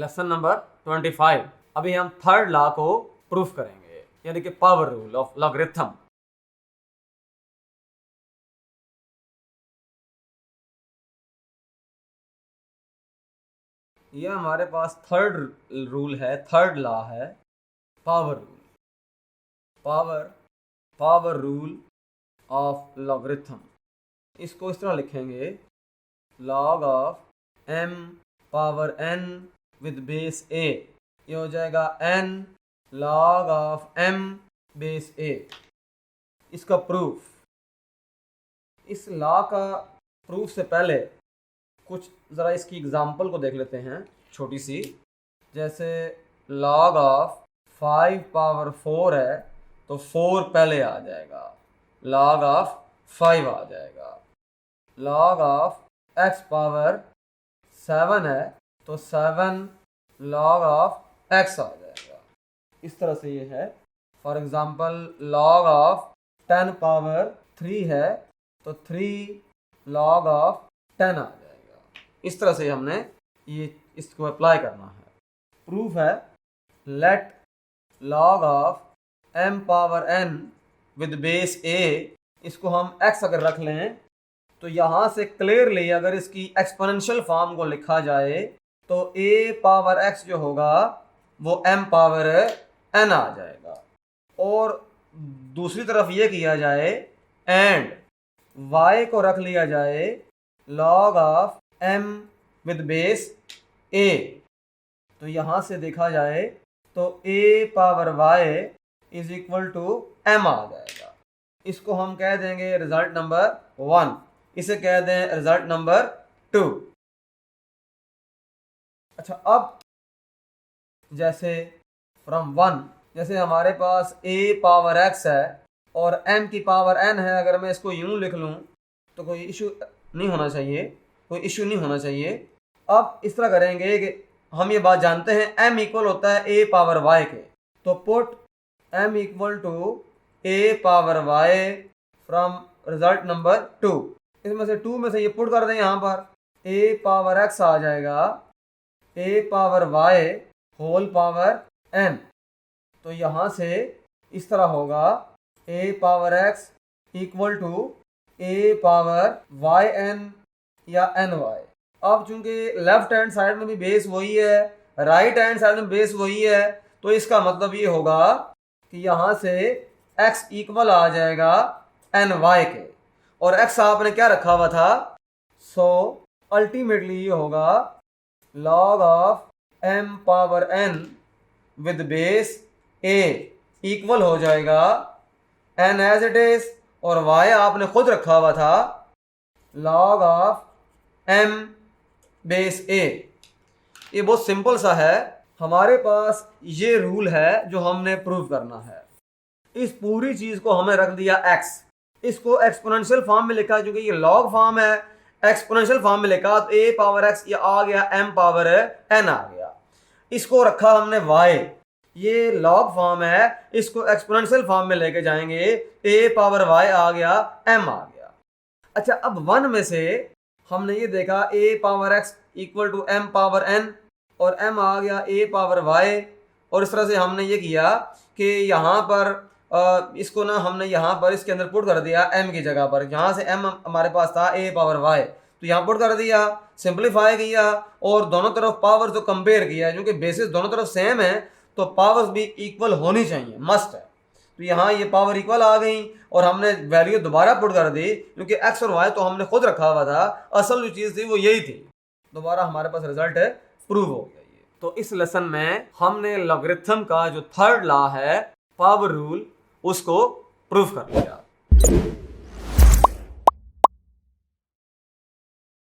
Lesson number 25। अभी हम third law को प्रूफ करेंगे, यानी कि पावर रूल ऑफ लॉगरिथम। ये हमारे पास थर्ड रूल है, थर्ड लॉ है, power rule, power rule of logarithm. इसको इस तरह लिखेंगे, log of m power n with base a, ये हो जाएगा n log of m base a। इसका प्रूफ, इस लॉ का प्रूफ से पहले कुछ ज़रा इसकी एग्जांपल को देख लेते हैं छोटी सी। जैसे log ऑफ 5 पावर 4 है तो 4 पहले आ जाएगा, log ऑफ 5 आ जाएगा। log ऑफ x पावर 7 है तो 7 log ऑफ x आ जाएगा। इस तरह से ये है। For example log of 10 power 3 है तो 3 log ऑफ 10 आ जाएगा। इस तरह से हमने ये इसको अप्लाई करना है। प्रूफ है, let log of m power n with base a, इसको हम x अगर रख लें तो यहाँ से क्लियरली अगर इसकी एक्सपोनेंशियल फॉर्म को लिखा जाए तो a पावर x जो होगा वो m पावर n आ जाएगा। और दूसरी तरफ ये किया जाए एंड y को रख लिया जाए log of m with base a, तो यहाँ से देखा जाए तो a power y is equal to m आ जाएगा। इसको हम कह देंगे रिजल्ट नंबर 1, इसे कह दें रिजल्ट नंबर 2। अच्छा, अब जैसे फ्रॉम 1, जैसे हमारे पास a पावर x है और m की पावर n है, अगर मैं इसको यूं लिख लूं तो कोई इशू नहीं होना चाहिए, अब इस तरह करेंगे कि हम ये बात जानते हैं m इक्वल होता है a पावर y के, तो put m equal to a power y from result number 2। इसमें से 2 में से ये पुट कर दें, यहाँ पर a पावर x आ जाएगा a power y whole power n, तो यहाँ से इस तरह होगा a power x equal to a power yn या ny। अब चूंकि लेफ्ट हैंड साइड में भी बेस वही है, राइट हैंड साइड में बेस वही है, तो इसका मतलब ये होगा कि यहाँ से x इक्वल आ जाएगा ny के, और x आपने क्या रखा हुआ था, सो अल्टीमेटली ये होगा log of m power n with base a equal हो जाएगा n एज इट इज, और y आपने खुद रखा हुआ था log of m base a। ये बहुत सिंपल सा है। हमारे पास ये रूल है जो हमने प्रूव करना है। इस पूरी चीज को हमने रख दिया x, इसको एक्सपोनेंशियल फॉर्म में लिखा, क्योंकि ये लॉग फॉर्म है, एक्सपोनेंशियल फॉर्म में लिखा तो a पावर x ये आ गया m पावर n आ गया। इसको रखा हमने y, ये लॉग फॉर्म है, इसको एक्सपोनेंशियल फॉर्म में लेके जाएंगे, a पावर y आ गया m आ गया। अच्छा, अब 1 में से हमने ये देखा a power x equal to m power n, और m आ गया a पावर y, और इस तरह से हमने ये किया कि यहाँ पर इसको ना हमने यहाँ पर इसके अंदर पुट कर दिया m की जगह पर। यहाँ से m हमारे पास था a पावर y, तो यहाँ पुट कर दिया, सिंप्लीफाई किया और दोनों तरफ पावर तो कंपेयर किया, क्योंकि बेसिस दोनों तरफ सेम है तो पावर्स भी इक्वल होनी चाहिए, मस्ट है। तो यहाँ ये पावर इक्वल आ गई और हमने वैल्यू दोबारा पुट कर दी, क्योंकि x और y तो हमने खुद रखा हुआ था, असल जो चीज़ थी वो यही थी। दोबारा हमारे पास रिजल्ट है, प्रूव हो गया ये। तो इस लेसन में हमने लॉगरिथम का जो थर्ड लॉ है, पावर रूल, उसको प्रूव कर लिया।